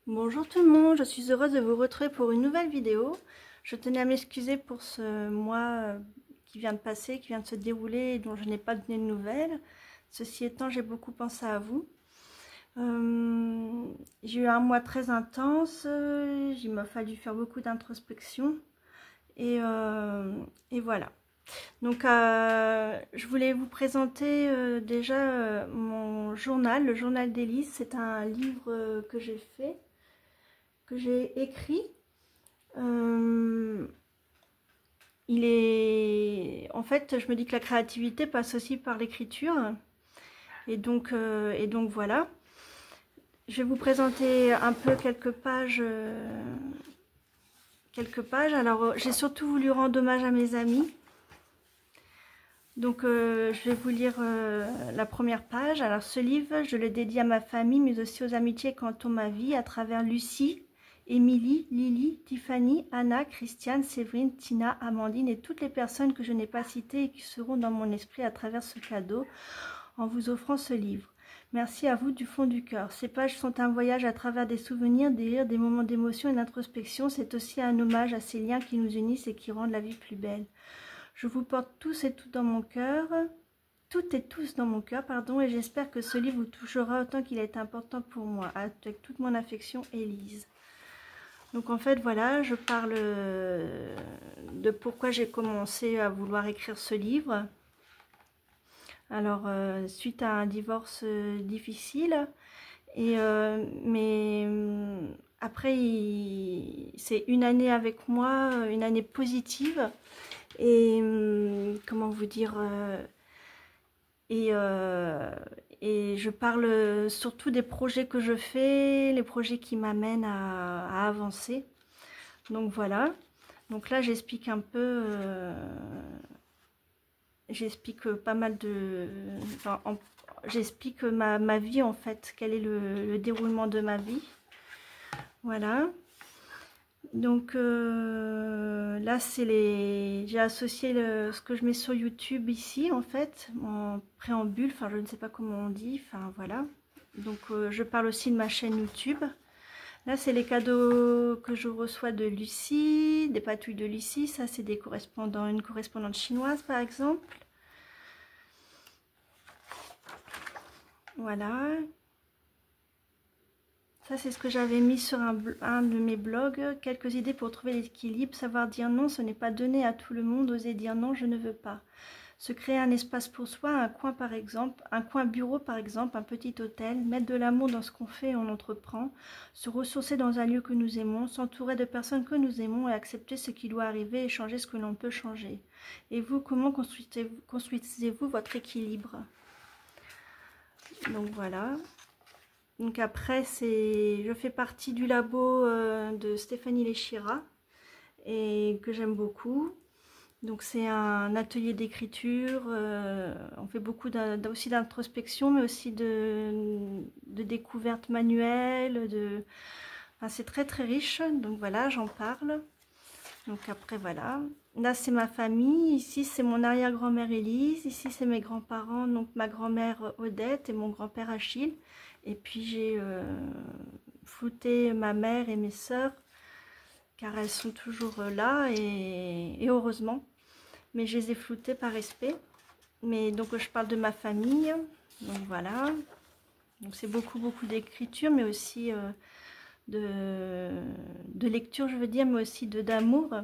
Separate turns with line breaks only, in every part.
Bonjour tout le monde, je suis heureuse de vous retrouver pour une nouvelle vidéo. Je tenais à m'excuser pour ce mois qui vient de passer, qui vient de se dérouler et dont je n'ai pas donné de nouvelles. Ceci étant, j'ai beaucoup pensé à vous. J'ai eu un mois très intense, il m'a fallu faire beaucoup d'introspection et voilà. Donc je voulais vous présenter déjà mon journal, le journal d'Élise. C'est un livre que j'ai fait, que j'ai écrit. Il est... En fait, je me dis que la créativité passe aussi par l'écriture. Et donc voilà. Je vais vous présenter un peu quelques pages. Alors, j'ai surtout voulu rendre hommage à mes amis. Donc, je vais vous lire la première page. Alors, ce livre, je le dédie à ma famille, mais aussi aux amitiés qui entourent ma vie, à travers Lucie, Émilie, Lily, Tiffany, Anna, Christiane, Séverine, Tina, Amandine et toutes les personnes que je n'ai pas citées et qui seront dans mon esprit à travers ce cadeau en vous offrant ce livre. Merci à vous du fond du cœur. Ces pages sont un voyage à travers des souvenirs, des rires, des moments d'émotion et d'introspection. C'est aussi un hommage à ces liens qui nous unissent et qui rendent la vie plus belle. Je vous porte tous et toutes dans mon cœur, toutes et tous dans mon cœur, pardon, et j'espère que ce livre vous touchera autant qu'il est important pour moi. Avec toute mon affection, Élise. Donc en fait, voilà, je parle de pourquoi j'ai commencé à vouloir écrire ce livre. Alors, suite à un divorce difficile, mais après, c'est une année avec moi, une année positive. Et comment vous dire, et je parle surtout des projets que je fais, les projets qui m'amènent à avancer. Donc voilà. Donc là, j'explique un peu, j'explique pas mal de, enfin, j'explique ma vie en fait, quel est le déroulement de ma vie. Voilà. Donc là, c'est j'ai associé ce que je mets sur YouTube ici, en fait, en préambule, enfin je ne sais pas comment on dit, enfin voilà. Donc je parle aussi de ma chaîne YouTube. Là, c'est les cadeaux que je reçois de Lucie, des patouilles de Lucie. Ça, c'est des correspondants, une correspondante chinoise, par exemple. Voilà. Ça, c'est ce que j'avais mis sur un de mes blogs. Quelques idées pour trouver l'équilibre. Savoir dire non, ce n'est pas donné à tout le monde. Oser dire non, je ne veux pas. Se créer un espace pour soi, un coin par exemple, un coin bureau par exemple, un petit hôtel. Mettre de l'amour dans ce qu'on fait et on entreprend. Se ressourcer dans un lieu que nous aimons. S'entourer de personnes que nous aimons et accepter ce qui doit arriver et changer ce que l'on peut changer. Et vous, comment construisez-vous votre équilibre? Donc voilà. Donc après, je fais partie du labo de Stéphanie Léchira et que j'aime beaucoup. Donc c'est un atelier d'écriture, on fait beaucoup aussi d'introspection, mais aussi de découvertes manuelles, enfin, c'est très très riche, donc voilà, j'en parle. Donc après voilà, là c'est ma famille, ici c'est mon arrière-grand-mère Élise, ici c'est mes grands-parents, donc ma grand-mère Odette et mon grand-père Achille. Et puis j'ai flouté ma mère et mes sœurs, car elles sont toujours là, et heureusement. Mais je les ai floutées par respect. Mais donc je parle de ma famille, donc voilà. Donc c'est beaucoup d'écriture, mais aussi de lecture, je veux dire, mais aussi d'amour.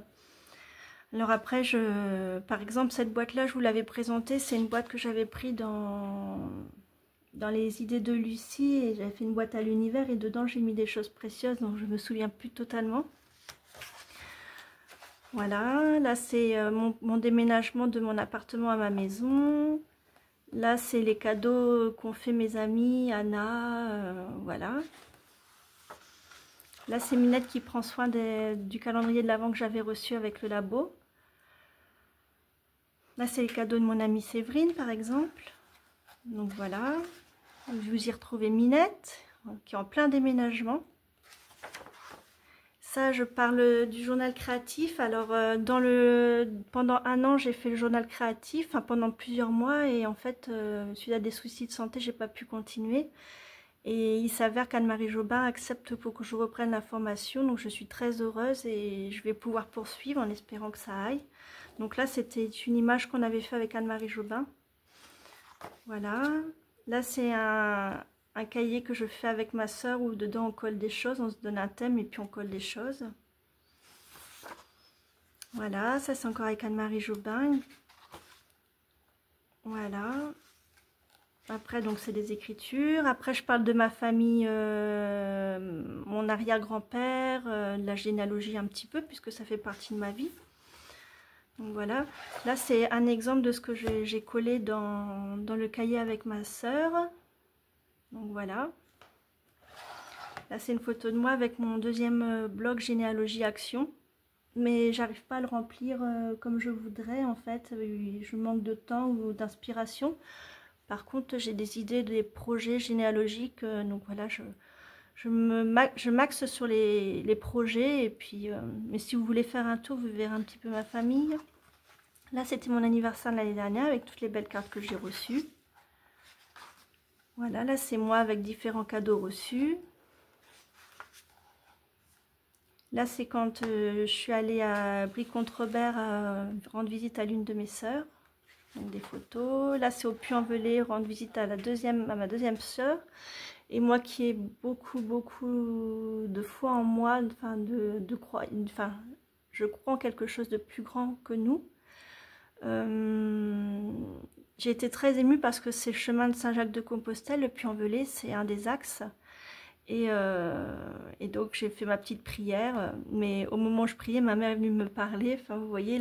Alors après, par exemple, cette boîte-là, je vous l'avais présentée, c'est une boîte que j'avais prise dans les idées de Lucie, et j'avais fait une boîte à l'univers, et dedans j'ai mis des choses précieuses, donc je me souviens plus totalement. Voilà, là c'est mon déménagement de mon appartement à ma maison. Là c'est les cadeaux qu'ont fait mes amis, Anna, voilà. Là c'est Minette qui prend soin du calendrier de l'Avent que j'avais reçu avec le labo. Là c'est les cadeaux de mon amie Séverine par exemple. Donc voilà, vous y retrouvez Minette qui est en plein déménagement. Ça, je parle du journal créatif. Alors, pendant un an, j'ai fait le journal créatif, enfin, pendant plusieurs mois. Et en fait, suite à des soucis de santé, j'ai pas pu continuer. Et il s'avère qu'Anne-Marie Jobin accepte pour que je reprenne la formation. Donc je suis très heureuse et je vais pouvoir poursuivre en espérant que ça aille. Donc là, c'était une image qu'on avait fait avec Anne-Marie Jobin. Voilà. Là, c'est un cahier que je fais avec ma sœur où dedans on colle des choses. On se donne un thème et puis on colle des choses. Voilà. Ça, c'est encore avec Anne-Marie Jobin. Voilà. Après, donc, c'est des écritures. Après, je parle de ma famille, mon arrière-grand-père, de la généalogie un petit peu, puisque ça fait partie de ma vie. Donc, voilà. Là, c'est un exemple de ce que j'ai collé dans le cahier avec ma sœur. Donc, voilà. Là, c'est une photo de moi avec mon deuxième blog Généalogie Action. Mais j'arrive pas à le remplir comme je voudrais, en fait. Je manque de temps ou d'inspiration. Par contre, j'ai des idées, des projets généalogiques, donc voilà, je m'axe sur les projets, et puis, mais si vous voulez faire un tour, vous verrez un petit peu ma famille. Là, c'était mon anniversaire de l'année dernière, avec toutes les belles cartes que j'ai reçues. Voilà, là, c'est moi avec différents cadeaux reçus. Là, c'est quand je suis allée à Brie-Comte-Robert rendre visite à l'une de mes sœurs. Donc des photos. Là, c'est au Puy-en-Velay, rendre visite à ma deuxième sœur. Et moi qui ai beaucoup de foi en moi, enfin, enfin, je crois en quelque chose de plus grand que nous. J'ai été très émue parce que c'est le chemin de Saint-Jacques-de-Compostelle, le Puy-en-Velay, c'est un des axes. Et donc j'ai fait ma petite prière, mais au moment où je priais, ma mère est venue me parler. Enfin, vous voyez,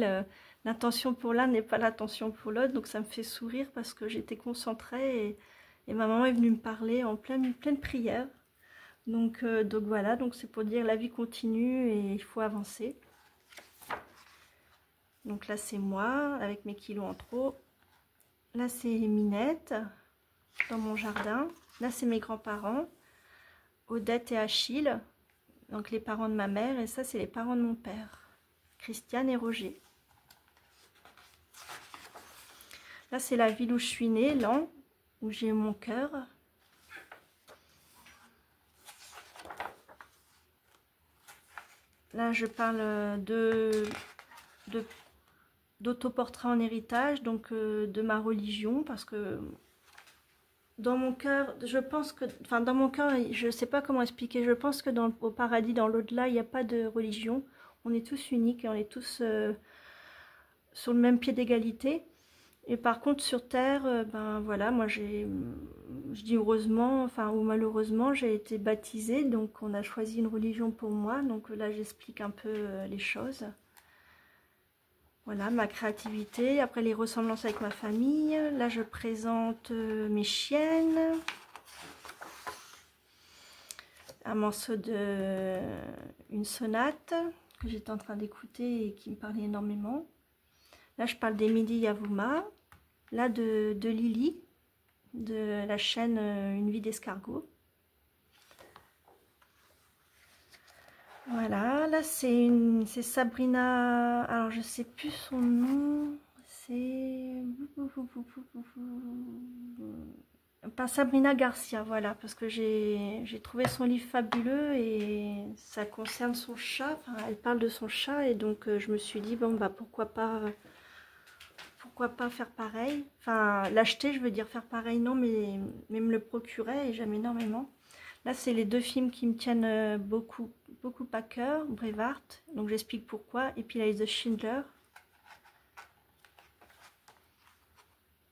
l'intention pour l'un n'est pas l'intention pour l'autre, donc ça me fait sourire parce que j'étais concentrée et ma maman est venue me parler en pleine prière. Donc voilà, donc c'est pour dire la vie continue et il faut avancer. Donc là c'est moi avec mes kilos en trop. Là c'est Minette dans mon jardin. Là c'est mes grands-parents, Odette et Achille, donc les parents de ma mère, et ça c'est les parents de mon père, Christiane et Roger. Là c'est la ville où je suis née, Laon, où j'ai mon cœur. Là je parle d'autoportrait en héritage, donc de ma religion, parce que dans mon cœur, je pense que, enfin dans mon cœur, je ne sais pas comment expliquer, je pense que au paradis, dans l'au-delà, il n'y a pas de religion, on est tous uniques et on est tous sur le même pied d'égalité. Et par contre sur terre, ben voilà, moi je dis heureusement, enfin ou malheureusement, j'ai été baptisée, donc on a choisi une religion pour moi, donc là j'explique un peu les choses. Voilà, ma créativité, après les ressemblances avec ma famille. Là, je présente mes chiennes. Un morceau une sonate que j'étais en train d'écouter et qui me parlait énormément. Là, je parle d'Emilie Yavouma. Là, de Lily, de la chaîne Une vie d'escargot. Voilà, là c'est Sabrina, alors je sais plus son nom, c'est pas Sabrina Garcia, voilà, parce que j'ai trouvé son livre fabuleux et ça concerne son chat, enfin, elle parle de son chat et donc je me suis dit bon bah pourquoi pas faire pareil, enfin l'acheter, je veux dire faire pareil non, mais me le procurer et j'aime énormément. Là, c'est les deux films qui me tiennent beaucoup à cœur. Braveheart, donc j'explique pourquoi. Et puis la liste de Schindler.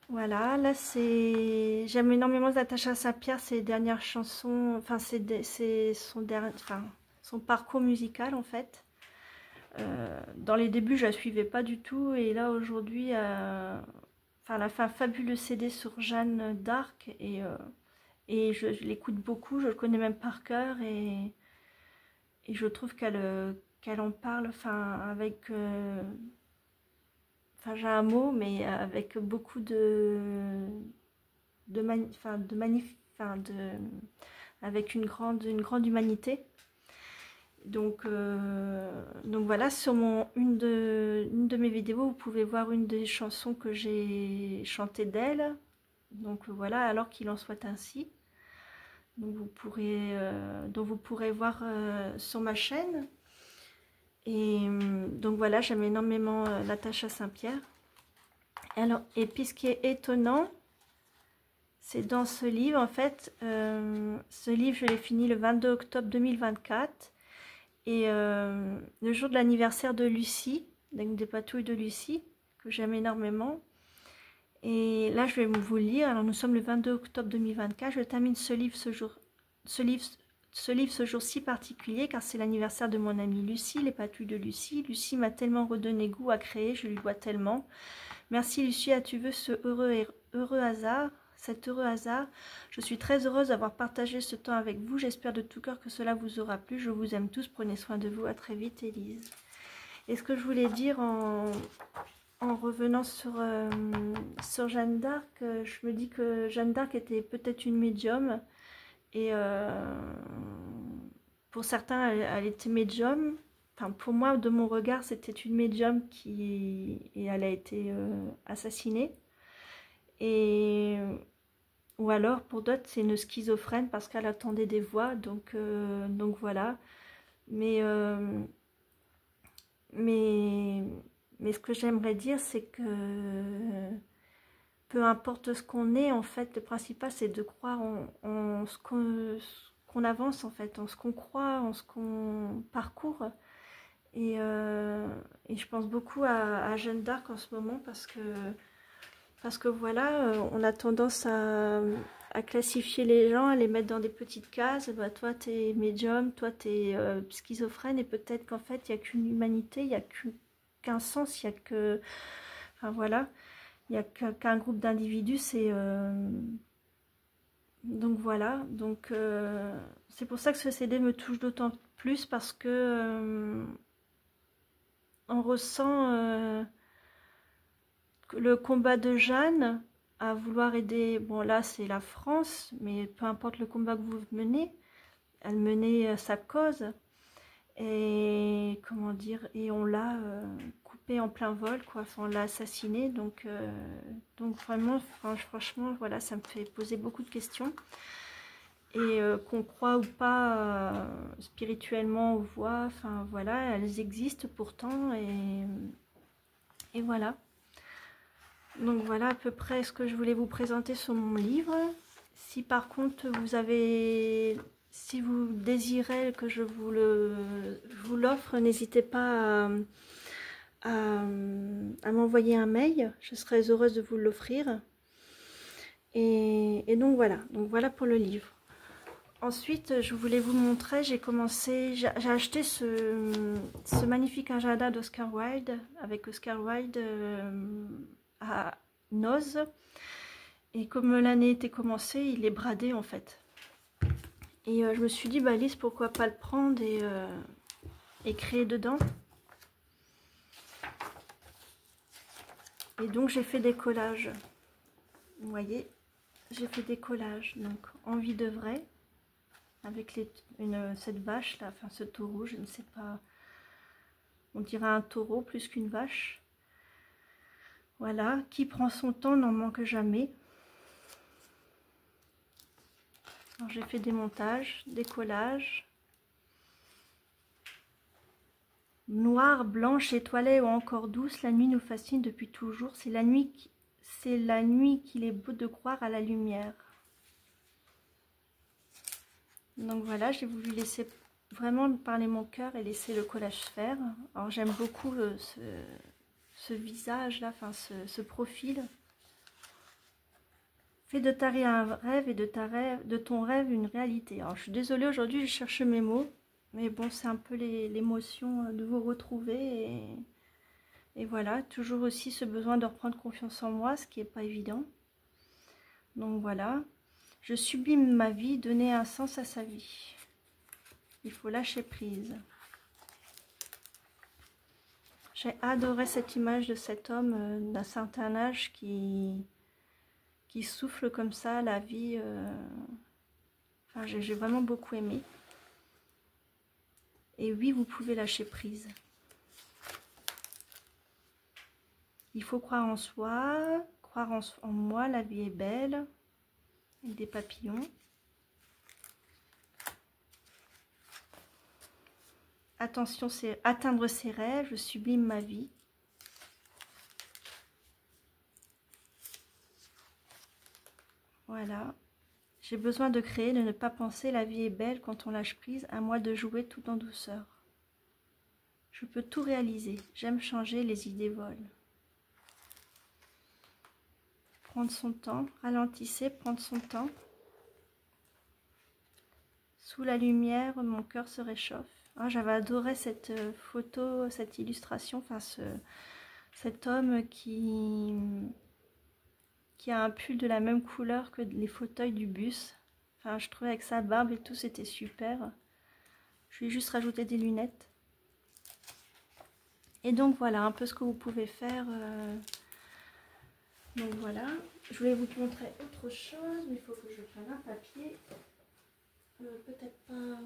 Voilà, là c'est... J'aime énormément Natacha Saint-Pierre, ses dernières chansons, enfin c'est son parcours musical en fait. Dans les débuts, je la suivais pas du tout et là aujourd'hui, enfin, elle a fait un fabuleux CD sur Jeanne d'Arc et je l'écoute beaucoup, je le connais même par cœur et je trouve qu'elle en parle, enfin avec, enfin j'ai un mot, mais avec beaucoup avec une grande humanité. Donc voilà, sur une de mes vidéos, vous pouvez voir une des chansons que j'ai chantées d'elle. Donc voilà, alors qu'il en soit ainsi. dont vous pourrez voir sur ma chaîne. Et donc voilà, j'aime énormément l'attache à Saint-Pierre. Alors, et puis ce qui est étonnant, c'est dans ce livre, en fait, ce livre, je l'ai fini le 22 octobre 2024. Et le jour de l'anniversaire de Lucie, des patouilles de Lucie, que j'aime énormément. Et là, je vais vous le lire. Alors, nous sommes le 22 octobre 2024. Je termine ce livre ce jour si particulier, car c'est l'anniversaire de mon amie Lucie, les patouilles de Lucie. Lucie m'a tellement redonné goût à créer, je lui dois tellement. Merci Lucie, as-tu vu ce heureux hasard, cet heureux hasard? Je suis très heureuse d'avoir partagé ce temps avec vous. J'espère de tout cœur que cela vous aura plu. Je vous aime tous. Prenez soin de vous. À très vite, Élise. Et ce que je voulais dire en revenant sur Jeanne d'Arc, je me dis que Jeanne d'Arc était peut-être une médium. Et pour certains, elle était médium. Enfin, pour moi, de mon regard, c'était une médium et elle a été assassinée. Ou alors, pour d'autres, c'est une schizophrène parce qu'elle attendait des voix. Donc voilà. Mais ce que j'aimerais dire, c'est que peu importe ce qu'on est, en fait, le principal, c'est de croire en ce qu'on avance, en fait, en ce qu'on croit, en ce qu'on parcourt. Et je pense beaucoup à Jeanne d'Arc en ce moment parce que voilà, on a tendance à classifier les gens, à les mettre dans des petites cases. Bah, toi, tu es médium, toi, tu es schizophrène, et peut-être qu'en fait, il n'y a qu'une humanité, il n'y a qu'un sens, il n'y a que... Enfin, voilà, il n'y a qu'un groupe d'individus, donc voilà, donc c'est pour ça que ce CD me touche d'autant plus, parce que on ressent le combat de Jeanne à vouloir aider. Bon, là c'est la France, mais peu importe le combat que vous menez, elle menait sa cause, et comment dire, et on l'a coupé en plein vol, quoi. Enfin, on l'a assassiné, donc vraiment, franchement, voilà, ça me fait poser beaucoup de questions. Et qu'on croit ou pas spirituellement aux voix, enfin voilà, elles existent pourtant, et voilà. Donc voilà à peu près ce que je voulais vous présenter sur mon livre. Si par contre si vous désirez que je vous l'offre, n'hésitez pas à m'envoyer un mail, je serais heureuse de vous l'offrir. Et donc voilà pour le livre. Ensuite, je voulais vous montrer, j'ai acheté ce magnifique agenda d'Oscar Wilde, avec Oscar Wilde à Noz. Et comme l'année était commencée, il est bradé en fait. Et je me suis dit, bah Lise, pourquoi pas le prendre et créer dedans. Et donc j'ai fait des collages. Vous voyez, j'ai fait des collages, donc en vie de vrai. Avec cette vache là, enfin ce taureau, je ne sais pas, on dirait un taureau plus qu'une vache. Voilà, qui prend son temps n'en manque jamais. Alors j'ai fait des montages, des collages. Noire, blanche, étoilée ou encore douce, la nuit nous fascine depuis toujours. C'est la nuit qu'il est beau de croire à la lumière. Donc voilà, j'ai voulu laisser vraiment parler mon cœur et laisser le collage faire. Alors j'aime beaucoup ce visage là, enfin ce profil. Fais de ta rêve un rêve et de ton rêve une réalité. Alors je suis désolée, aujourd'hui je cherche mes mots, mais bon, c'est un peu l'émotion de vous retrouver, et voilà, toujours aussi ce besoin de reprendre confiance en moi, ce qui n'est pas évident. Donc voilà. Je sublime ma vie, donner un sens à sa vie. Il faut lâcher prise. J'ai adoré cette image de cet homme d'un certain âge qui souffle comme ça la vie. Enfin, j'ai vraiment beaucoup aimé. Et oui, vous pouvez lâcher prise. Il faut croire en soi, croire en moi, la vie est belle. Et des papillons. Attention, c'est atteindre ses rêves, je sublime ma vie. Voilà. J'ai besoin de créer, de ne pas penser, la vie est belle quand on lâche prise, à moi de jouer tout en douceur. Je peux tout réaliser, j'aime changer, les idées volent. Prendre son temps, ralentissez, prendre son temps. Sous la lumière, mon cœur se réchauffe. Ah, j'avais adoré cette photo, cette illustration, enfin cet homme qui a un pull de la même couleur que les fauteuils du bus. Enfin, je trouvais avec sa barbe et tout, c'était super. Je vais juste rajouter des lunettes. Et donc voilà, un peu ce que vous pouvez faire. Donc voilà, je voulais vous montrer autre chose, mais il faut que je prenne un papier. Peut-être pas...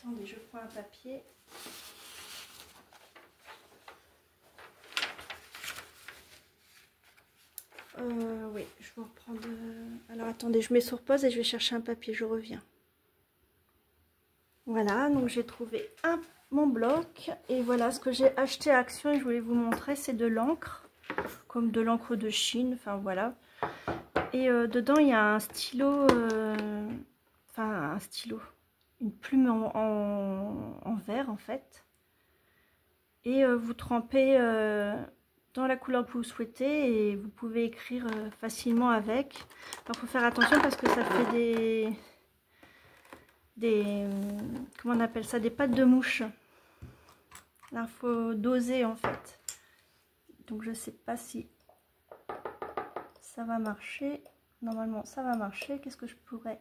Attendez, je prends un papier. Oui, je vais reprendre... Alors attendez, je mets sur pause et je vais chercher un papier, je reviens. Voilà, donc j'ai trouvé mon bloc. Et voilà ce que j'ai acheté à Action et je voulais vous montrer, c'est de l'encre. Comme de l'encre de Chine, enfin voilà. Et dedans, il y a un stylo... Enfin, un stylo. Une plume en verre, en fait. Et vous trempez dans la couleur que vous souhaitez et vous pouvez écrire facilement avec. Alors, il faut faire attention parce que ça fait comment on appelle ça, des pattes de mouche. Là, il faut doser, en fait. Donc, je ne sais pas si ça va marcher. Normalement, ça va marcher. Qu'est-ce que je pourrais...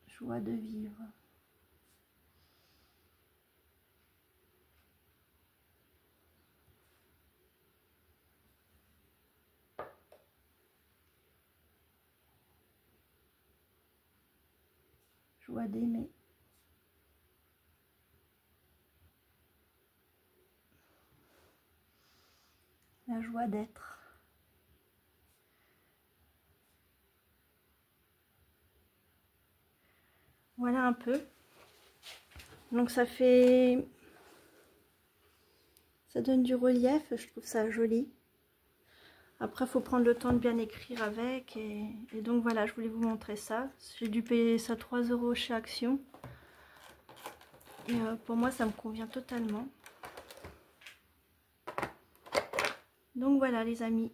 Joie de vivre. Joie d'aimer. La joie d'être. Voilà un peu. Donc ça fait... Ça donne du relief, je trouve ça joli. Après, il faut prendre le temps de bien écrire avec. Et donc voilà, je voulais vous montrer ça. J'ai dû payer ça 3 € chez Action. Et pour moi, ça me convient totalement. Donc voilà les amis.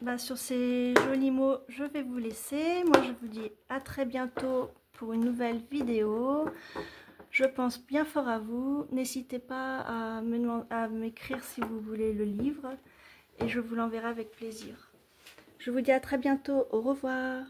Bah, sur ces jolis mots, je vais vous laisser. Moi, je vous dis à très bientôt pour une nouvelle vidéo. Je pense bien fort à vous. N'hésitez pas à m'écrire si vous voulez le livre. Et je vous l'enverrai avec plaisir. Je vous dis à très bientôt. Au revoir.